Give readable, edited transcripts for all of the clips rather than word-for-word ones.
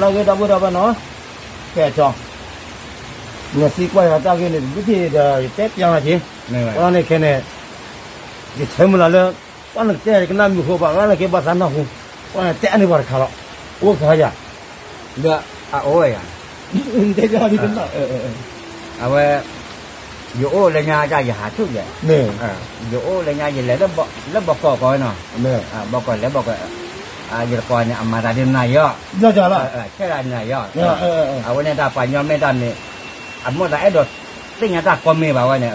เราก็ดับดับเนาะแค่จองเนี่ยสีกว่าจะกินเนี่ยวิธีเดี๋ยวเป๊ะยังไงจีวันนี้แค่เนี่ยจะใช้เวลาเลยวันนี้เจ๊ก็นั่งอยู่หัวบ้านวันนี้แค่บ้านสันนะหูวันนี้เจ๊อันนี้บ้านเขาละโอ้ขายะเด้อโอ้ยเจ๊จะดีขึ้นละเอาไว้อยู่โอ้เลยงาจะหาทุกอย่างเนี่ยอยู่โอ้เลยงาอย่างไรแล้วบอกก่อนเนาะเนี่ยบอกก่อนแล้วบอกก่อนอยู่ก่อนเนี่ยอามาได้ดินนายย่อจะละแค่ได้นายย่อเอาไว้เนี่ยถ้าไปย้อนไม่ได้เนี่ยอามุดได้ดดสิ่งนี้ถ้าคนมีแบบว่าเนี่ย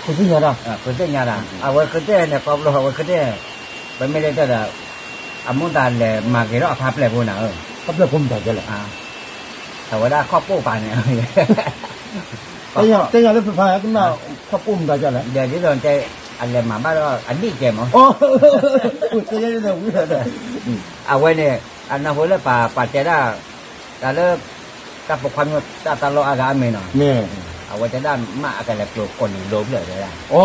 คุณสิ่งนี้คุณสิ่งนี้เอาไว้คุณเจ้เนี่ยก็รู้เอาไว้คุณเจ้ไปไม่ได้แต่อามุดได้เลยมาเกี่ยวกับภาพเลยพวกนั้นภาพเลยผมได้จะเลยแต่ว่าได้ครอบครัวไปเนี่ยแต่ยังเล่นไฟฟ้าก็น่าครอบครัวได้จะเลยเดี๋ยวที่โดนใจอะไรมาบ้านเราอันนี้เกมมั้งแต่ยังเล่นวิ่งเลยเอาไว้เนี่ยอันนั้นหัวเรือป่าเจด้าแต่เลิกกับปกครองตลอดอากาศไม่หน่อยเนี่ยเอาไว้จะได้มาอะไรปลูกคนโลบเลยได้อ๋อ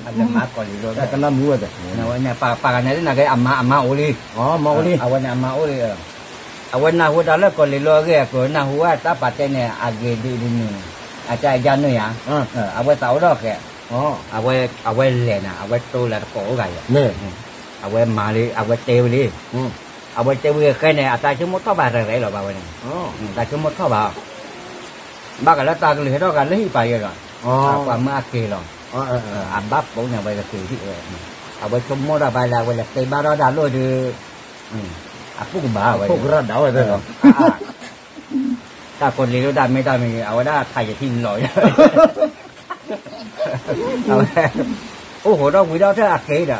อันนั้นมาคนโลบแต่กันน้ำมือแต่เอาไว้เนี่ยป่ากันเนี่ยนะก็อามาโอลีอ๋อมาโอลีเอาไว้เนี่ยอามาโอลีเอาไว้นะหัวดาวเลิกคนโลก็ก็นะหัวตาป่าเจเนี่ยอาเกดีนี่อาจารย์ยันเนี่ยเอาไว้เสาดอกแกอ๋อเอาไว้เล่นเอาไว้โตแล้วโกกันเนี่ยเอาไว้มาเลยเอาไว้เตวเลยเอาไว้เตวแค่เนี่ยอาจารย์ชั่วโมงเท่าบาทอะไรหรอบ่าวเนี่ยอาจารย์ชั่วโมงเท่าบาทบ้ากันแล้วตากันเลยเรากันเลยไปยังไงความเมื่อกี้หรออันบับผมเนี่ยไปก็คือที่เอาไว้ชั่วโมงละไปแล้วไว้เตะบาร์ดาโลดูปุ๊กบ้าไว้ปุ๊กระดาไว้ได้หรอถ้าคนเลี้ยงได้ไม่ได้ไม่เอาไว้ได้ใครจะทิ้งลอยโอ้โหเราคุยเราถ้าอักเสบ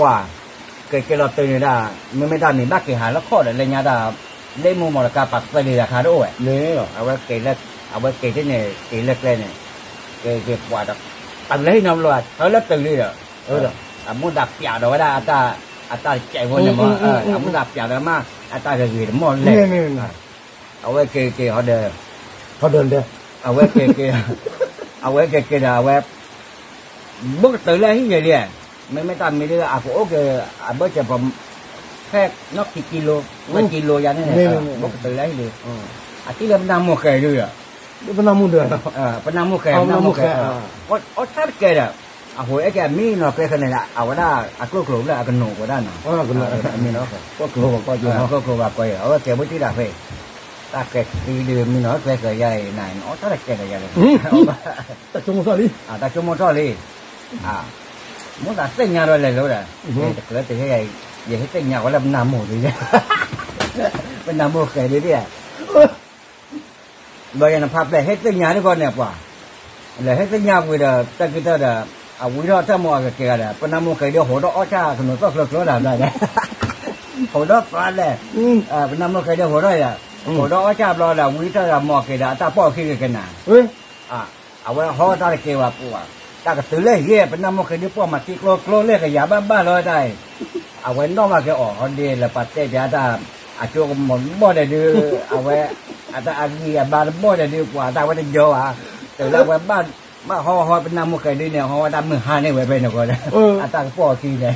ว้าเกิดเราตื่นได้ไม่ได้มีบ้าเกี่ยหาแล้วข้ออะไรเงี้ยได้เล่มมอลกาปักไปเลยราคาด้วยเนี่ยเอาไว้เกี่ยแล้วเอาไว้เกี่ยที่เนี่ยเกี่ยเล็กเลยเนี่ยเกี่ยกว่าตันเลยน้ำลอยเขาเล็กตื่นเลยอ่ะมุดดับยาเราไว้ได้อัตราใจวันเนี่ยมั้งมุดดับยาแล้วมาอัตราจะยืดมอลเลยเอาไว้เกี่ยเขาเดินเอาไว้เกี่ยเอาไว้เกี่ยเอาไว้bước từ lấy cái gì mấy ta mới đưa phụ cái bước choผมแค่นักกิโลไม่กิโลยันนี่bước từ lấy điที่เรานำหมกแก่ด้วยเป็นน้ำมูเดือดเป็นน้ำหมกแก่ก็ชัดแก่หัวไอ้แก่มีเนาะแก่ขนาดละเอาได้กลุ่มแล้วกันหนูก็ได้เนาะก็เลยมีเนาะก็กลัวก็อยู่ก็กลัวว่าไปเอาแก่ไม่ที่ได้ไปตาแก่ดีเดือมีเนาะแก่ใหญ่ไหนเนาะถ้าแก่ใหญ่เลยแต่ชั่วโมงเท่านี้แต่ชั่วโมงเท่านี้muốn là tinh nhau rồi là đâu rồi, cái thì cái gì hết tinh nhau có làm nằm ngủ gì chứ, bên nằm ngủ cái đấy đi à, bây giờ là pháp để hết tinh nhau đấy con đẹp quá, là hết tinh nhau bây giờ ta cứ ta là, bây giờ ta mua cái kia là, bên nằm ngủ cái điều hồ đó cha, thì nó có lực nó làm đấy, hồ đó phải là, bên nằm ngủ cái điều hồ đó là, hồ đó cha lo là bây giờ là mua cái đó ta bỏ cái nào, bây giờ họ ta là kêu là phụ taก็ตื่นเลยเหี้ยเป็นน้ำมันเคยได้พวกมาที่โกลเลยก็อย่าบ้าเลยได้เอาไว้นอกมาแกออกคนเดียวแล้วปัดเตะยาตาอาจูก็หมดบ่ได้ดื้อเอาไว้อาตาอันนี้บ้านบ่ได้ดื้อกว่าตาว่าจะโยแต่แล้วไว้บ้านมาห่อเป็นน้ำมันเคยได้เนี่ยห่อดำมือหาเนี่ยไว้ไปเนี่ยก็ได้อาตาก็ปอกทีเนี่ย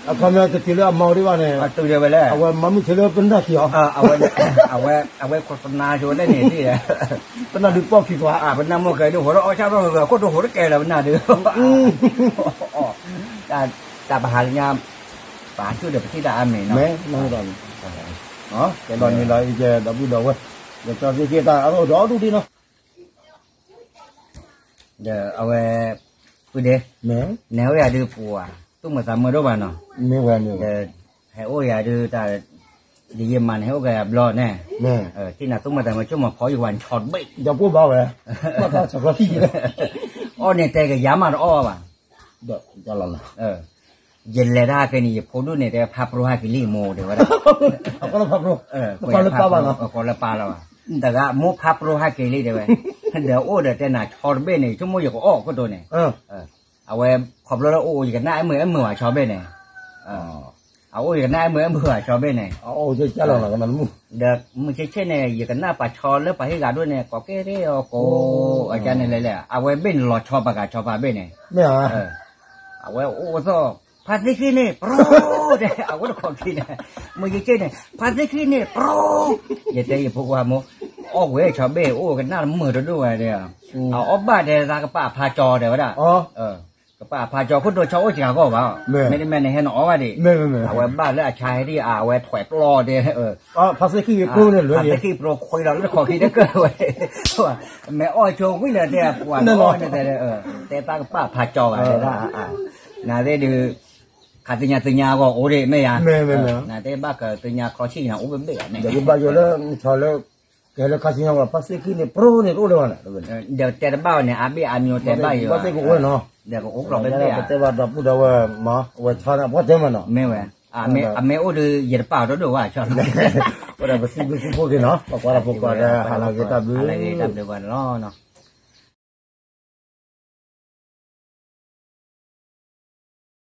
เอาคำนี้จะทีละเมาดีว่าเนี่ยตัวเดียวไปแล้วเอาไว้มันไม่ทีละเป็นได้เขียวเอาไว้โฆษณาโชว์ได้เนี่ยที่เนี่ยเป็นน่าดูปอกขี้กว่าเป็นน้ำมันเคยดูหัวเราชอบเราก็ดูหัวเราแก่แล้วเป็นน่าดูแต่ประหารงามป่าช่วยเด็กที่ได้อาเมนเนาะไม่ได้cái đòn như là giờ đã bắt đầu rồi để cho cái kia ta ở đó đủ đi nó giờเอาไว้พูดเด้nếu là đưa phù tôi mà sao mới đâu bạn nào nếu là nhiều hãy ôi là đưa ta đi xem màn hãy cái blog nè khi nào tôi mà tại mà chúng mà khó gì hoàn chọn bị giờ cô bảo vậy mà ta chẳng có gì đấy ô này tay cái giá mà nó o mà được cho lần là giờ lại ra cái này phụ nữ này thì pháp pro hay cái limo đấy vậy đó có là pháp pro có là pa mà có là pa làแต่ก็มุพับโรหะเกลีเดี๋ยวเดี๋ยวโอ้เดี๋ยวแต่น่ะชอร์เบ้เนี่ยชั่วโมงอยู่ก็อ้อก็โดนเนี่ยเอาไว้ขอบแล้วโอ้ยกันหน้าไอ้มือชอร์เบ้เนี่ยเอาโอ้ยกันหน้าไอ้มือชอร์เบ้เนี่ยโอ้ยจะเล่าหนังนั้นมั้งเดี๋ยวมึงเช่นเนี่ยอยู่กันหน้าปะชอร์แล้วปะให้กาด้วยเนี่ยก็เกลียวก็อาจารย์เนี่ยเลยเอาไว้เบ้นหลอดชอร์ปะกาชอร์ปะเบ้เนี่ยไม่เอาเอาไว้โอ้ซอ ภาษีขี้เนี่ยโปรเด้เอาก็ของขี้เนี่ยมึงยิ่งเจ๊เนี่ยภาษีขี้เนี่ยโปรอย่าเตะพวกว่าโมอ้อเว้ยชาวเบ้โอ้กันหน้ามือตัวด้วยเดียวเอาอ้อบ้าเดี๋ยวตากระป๋าพาจอเดี๋ยวว่ากระป๋าพาจอคนโดนชาวโอ้ชิงก็ว่าไม่ได้แม่ในเห็นอ้อว่าดิเอาไว้บ้านแล้วชายที่เอาไว้ถอยปลอเดี๋ยวภาษีขี้โปรเนี่ยเลย ภาษีขี้โปรคุยเราแล้วขอขี้ได้เกินไว้แม่อ้อโชว์วิ่งเลยเดี๋ยวว่าอ้อเนี่ยแต่ตากระป๋าพาจออะไรได้น่าได้ดูขาดตัวญาก็โอ้ดิไม่ยังน่าได้บ้าก็ตัวญาคอชี้นะโอ้เป็นเบื่อเนี่ย เดี๋ยวบ้านอยู่แล้วชาวแล้วแกแล้วข้าศึกว่าภาษีขี้เนี่ยโปรเนี่ยรู้เลยว่าเดี๋ยวแต่บ้านเนี่ยอาบีอามีแต่บ้านอยู่ ภาษีกูเว้ยเนาะ เดี๋ยวก็โอ้เราเป็นเบื่อ แต่ว่าดับพูดว่ามาว่าชานะพอเต็มเนาะ ไม่เว้ยอาเมโอ้ดูเหยียดเปล่าด้วยว่าชอบว่าภาษีกูพวกเนาะเพราะว่าพวกก็ได้หาเราเก็บตับดู อะไรเก็บตับดูวันล้อเนาะ